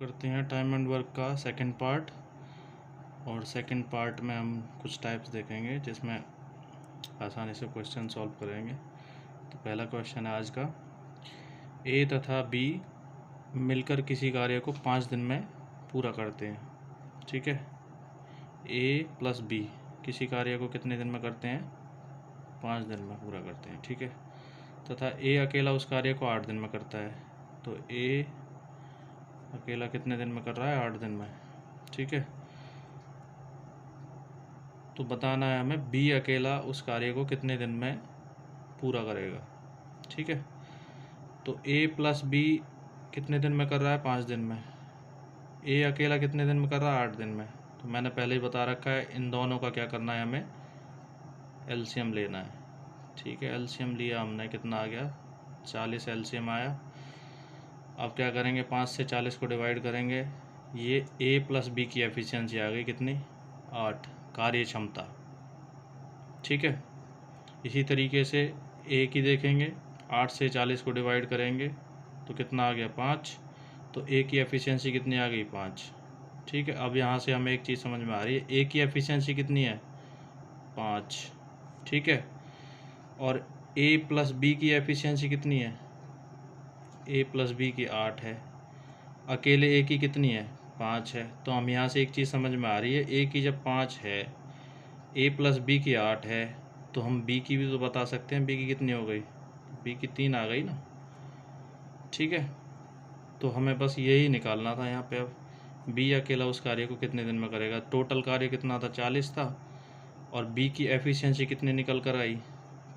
करते हैं time and work का सेकंड पार्ट। और सेकंड पार्ट में हम कुछ टाइप्स देखेंगे जिसमें आसानी से क्वेश्चन सॉल्व करेंगे। तो पहला क्वेश्चन है आज का, ए तथा बी मिलकर किसी कार्य को 5 दिन में पूरा करते हैं। ठीक है, ए प्लस बी किसी कार्य को कितने दिन में करते हैं? 5 दिन में पूरा करते हैं। ठीक है, तथा ए अकेला उस कार्य को 8 दिन में करता है। तो ए अकेला कितने दिन में कर रहा है? 8 दिन में। ठीक है, तो बताना है हमें बी अकेला उस कार्य को कितने दिन में पूरा करेगा। ठीक है, तो ए प्लस बी कितने दिन में कर रहा है? 5 दिन में। ए अकेला कितने दिन में कर रहा है? 8 दिन में। तो मैंने पहले ही बता रखा है, इन दोनों का क्या करना है, हमें एलसीएम लेना है। ठीक है, एलसीएम लिया हमने, कितना आ गया? 40 एलसीएम आया। अब क्या करेंगे, 5 से 40 को डिवाइड करेंगे। ये ए प्लस बी की एफिशिएंसी आ गई कितनी? 8, कार्य क्षमता। ठीक है, इसी तरीके से ए की देखेंगे, 8 से 40 को डिवाइड करेंगे तो कितना आ गया? 5। तो ए की एफिशिएंसी कितनी आ गई? 5। ठीक है, अब यहाँ से हमें एक चीज़ समझ में आ रही है, ए की एफिशिएंसी कितनी है? 5। ठीक है, और ए प्लस बी की एफिशिएंसी कितनी है? ए प्लस बी की 8 है। अकेले ए की कितनी है? 5 है। तो हम यहाँ से एक चीज़ समझ में आ रही है, ए की जब 5 है, ए प्लस बी की 8 है, तो हम बी की भी तो बता सकते हैं। बी की कितनी हो गई? बी की 3 आ गई ना। ठीक है, तो हमें बस यही निकालना था यहाँ पे। अब बी अकेला उस कार्य को कितने दिन में करेगा? टोटल कार्य कितना था? 40 था। और बी की एफिशिएंसी कितनी निकल कर आई?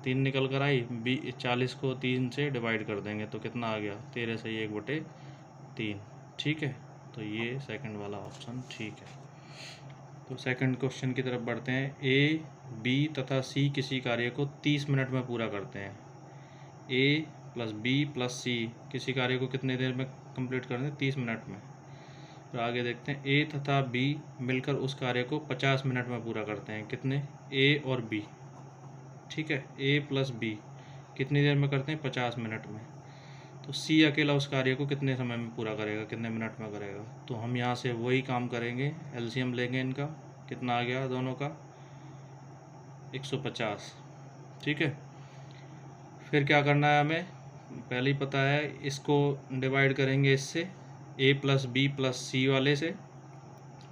3 निकल कर आई। बी 40 को 3 से डिवाइड कर देंगे तो कितना आ गया? 13 से 1/3। ठीक है, तो ये सेकंड वाला ऑप्शन ठीक है। तो सेकंड क्वेश्चन की तरफ बढ़ते हैं। ए, बी तथा सी किसी कार्य को 30 मिनट में पूरा करते हैं। ए प्लस बी प्लस सी किसी कार्य को कितने देर में कंप्लीट करते हैं? 30 मिनट में। तो आगे देखते हैं, ए तथा बी मिलकर उस कार्य को 50 मिनट में पूरा करते हैं। कितने? ए और बी। ठीक है, ए प्लस बी कितनी देर में करते हैं? 50 मिनट में। तो सी अकेला उस कार्य को कितने समय में पूरा करेगा? कितने मिनट में करेगा? तो हम यहाँ से वही काम करेंगे, एलसीएम लेंगे इनका। कितना आ गया दोनों का? 150। ठीक है, फिर क्या करना है हमें? पहले ही पता है, इसको डिवाइड करेंगे इससे, ए प्लस बी प्लस सी वाले से।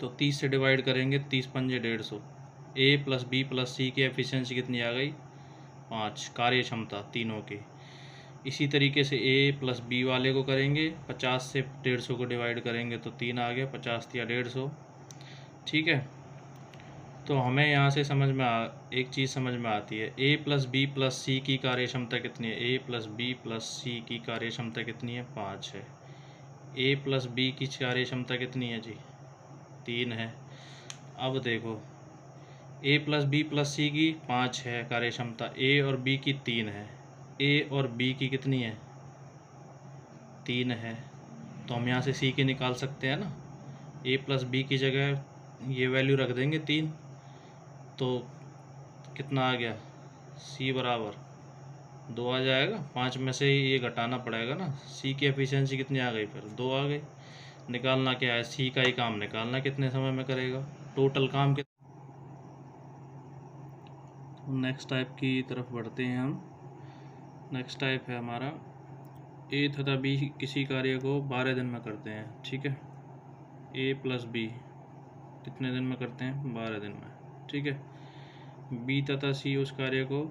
तो 30 से डिवाइड करेंगे, 30 पंजे 150। ए प्लस बी प्लस सी की एफिशिएंसी कितनी आ गई? 5, कार्य क्षमता तीनों की। इसी तरीके से ए प्लस बी वाले को करेंगे, 50 से 150 को डिवाइड करेंगे तो 3 आ गया, 50 या 150। ठीक है, तो हमें यहाँ से एक चीज़ समझ में आती है, ए प्लस बी प्लस सी की कार्य क्षमता कितनी है? ए प्लस बी प्लस सी की कार्य क्षमता कितनी है? 5 है। ए प्लस बी की कार्य क्षमता कितनी है जी? 3 है। अब देखो, ए प्लस बी प्लस सी की 5 है कार्य क्षमता, ए और बी की 3 है। ए और बी की कितनी है? 3 है। तो हम यहाँ से सी की निकाल सकते हैं ना। ए प्लस बी की जगह ये वैल्यू रख देंगे 3, तो कितना आ गया? सी बराबर 2 आ जाएगा। 5 में से ये घटाना पड़ेगा ना। सी की एफिशिएंसी कितनी आ गई? फिर 2 आ गई। निकालना क्या है? सी का ही काम निकालना, कितने समय में करेगा, टोटल काम कितना। नेक्स्ट टाइप की तरफ बढ़ते हैं हम। नेक्स्ट टाइप है हमारा, ए तथा बी किसी कार्य को 12 दिन में करते हैं। ठीक है, ए प्लस बी कितने दिन में करते हैं? 12 दिन में। ठीक है, बी तथा सी उस कार्य को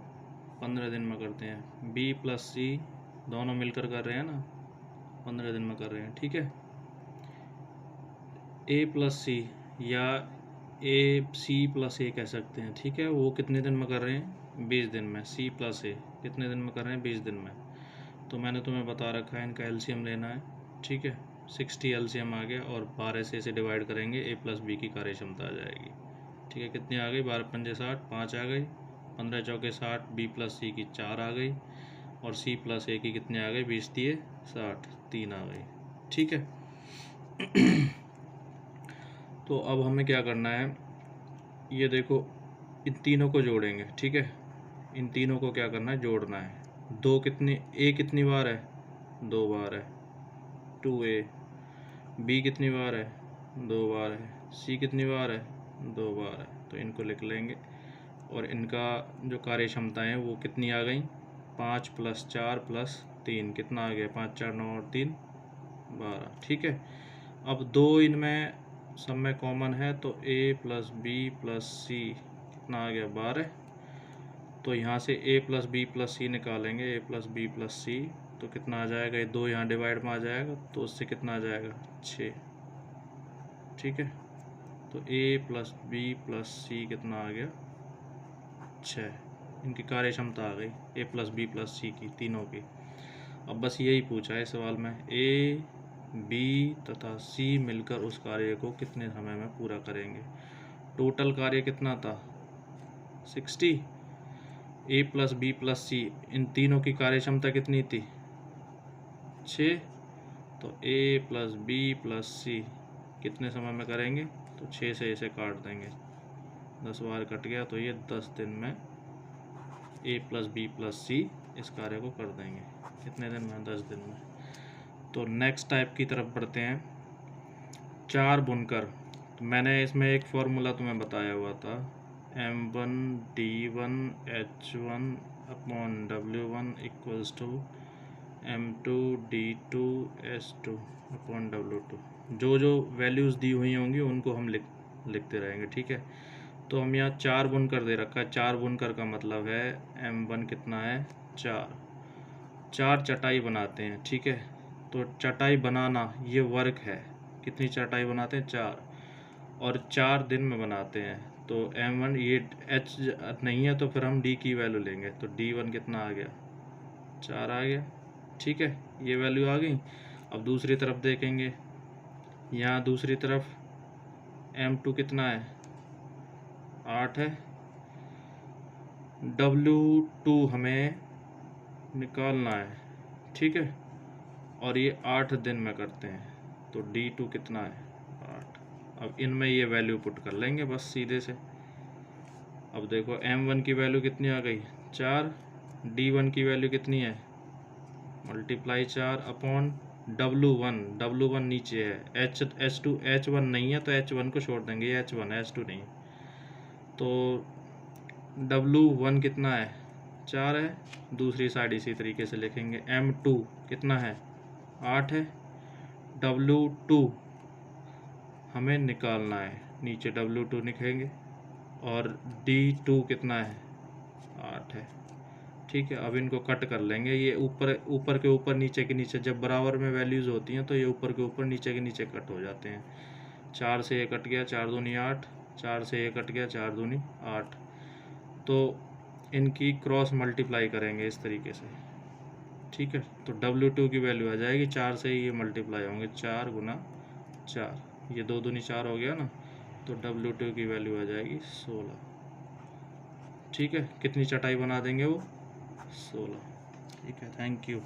15 दिन में करते हैं। बी प्लस सी दोनों मिलकर कर रहे हैं ना, 15 दिन में कर रहे हैं। ठीक है, ए प्लस सी या ए सी प्लस ए कह सकते हैं। ठीक है, वो कितने दिन में कर रहे हैं? 20 दिन में। सी प्लस ए कितने दिन में कर रहे हैं? 20 दिन में। तो मैंने तुम्हें बता रखा है, इनका एलसीएम लेना है। ठीक है, 60 एलसीएम आ गया, और 12 से इसे डिवाइड करेंगे, ए प्लस बी की कार्य क्षमता आ जाएगी। ठीक है, कितनी आ गई? 12 पंजे 60, 5 आ गई। 15 चौके 60, बी प्लस सी की 4 आ गई, और सी प्लस ए की कितनी आ गई? 20 दिए 60, 3 आ गई। ठीक है, तो अब हमें क्या करना है, ये देखो, इन तीनों को जोड़ेंगे। ठीक है, इन तीनों को क्या करना है? जोड़ना है। 2 कितनी, ए कितनी बार है? 2 बार है, 2a। बी कितनी बार है, 2 बार है, सी कितनी बार है, 2 बार है, तो इनको लिख लेंगे। और इनका जो कार्य क्षमता है वो कितनी आ गई, 5 + 4 + 3 कितना आ गया, 5 4 9 और 3 12। ठीक है, अब 2 इनमें सब में कॉमन है, तो a + b + c कितना आ गया, 12। तो यहाँ से a + b + c निकालेंगे, a + b + c, तो कितना आ जाएगा, ये 2 यहाँ डिवाइड में आ जाएगा, तो उससे कितना आ जाएगा, 6। ठीक है, तो a + b + c कितना आ गया, 6। इनकी कार्य क्षमता आ गई a + b + c की, तीनों की। अब बस यही पूछा है सवाल में, a, b तथा c मिलकर उस कार्य को कितने समय में पूरा करेंगे। टोटल कार्य कितना था, 60। a + b + c इन तीनों की कार्य क्षमता कितनी थी, 6। तो a + b + c कितने समय में करेंगे, तो 6 से इसे काट देंगे, 10 बार कट गया, तो ये 10 दिन में a + b + c इस कार्य को कर देंगे। कितने दिन में, 10 दिन में। तो नेक्स्ट टाइप की तरफ बढ़ते हैं, 4 बुनकर। तो मैंने इसमें एक फॉर्मूला तुम्हें बताया हुआ था, m1 d1 h1 / w1 = m2 d2 h2 / w2। जो वैल्यूज़ दी हुई होंगी उनको हम लिखते रहेंगे। ठीक है, तो हम यहाँ 4 बुनकर दे रखा है, 4 बुनकर का मतलब है m1 कितना है, 4 चटाई बनाते हैं। ठीक है, तो चटाई बनाना ये वर्क है, कितनी चटाई बनाते हैं, 4, और 4 दिन में बनाते हैं। तो m1 ये h नहीं है, तो फिर हम d की वैल्यू लेंगे, तो d1 कितना आ गया, 4 आ गया। ठीक है, ये वैल्यू आ गई। अब दूसरी तरफ देखेंगे, यहाँ दूसरी तरफ m2 कितना है, 8 है। w2 हमें निकालना है। ठीक है, और ये 8 दिन में करते हैं, तो d2 कितना है, 8। अब इनमें ये वैल्यू पुट कर लेंगे बस सीधे से। अब देखो m1 की वैल्यू कितनी आ गई, 4, d1 की वैल्यू कितनी है, × 4 / w1 नीचे है, h1 नहीं है, तो h1 को छोड़ देंगे, ये h1 है, h2 नहीं। तो w1 कितना है, 4 है। दूसरी साइड इसी तरीके से लिखेंगे, m2 कितना है, 8 है। w2 हमें निकालना है, नीचे w2 लिखेंगे, और d2 कितना है, 8 है। ठीक है, अब इनको कट कर लेंगे, ये ऊपर के ऊपर नीचे के नीचे, जब बराबर में वैल्यूज़ होती हैं तो ये ऊपर के ऊपर नीचे के नीचे कट हो जाते हैं। 4 से ये कट गया, 4 दूनी 8, 4 से ये कट गया, 4 दूनी 8। तो इनकी क्रॉस मल्टीप्लाई करेंगे इस तरीके से। ठीक है, तो w2 की वैल्यू आ जाएगी, 4 से ये मल्टीप्लाई होंगे, 4 × 4, ये 2 दूनी 4 हो गया ना, तो w2 की वैल्यू आ जाएगी 16। ठीक है, कितनी चटाई बना देंगे वो, 16। ठीक है, थैंक यू।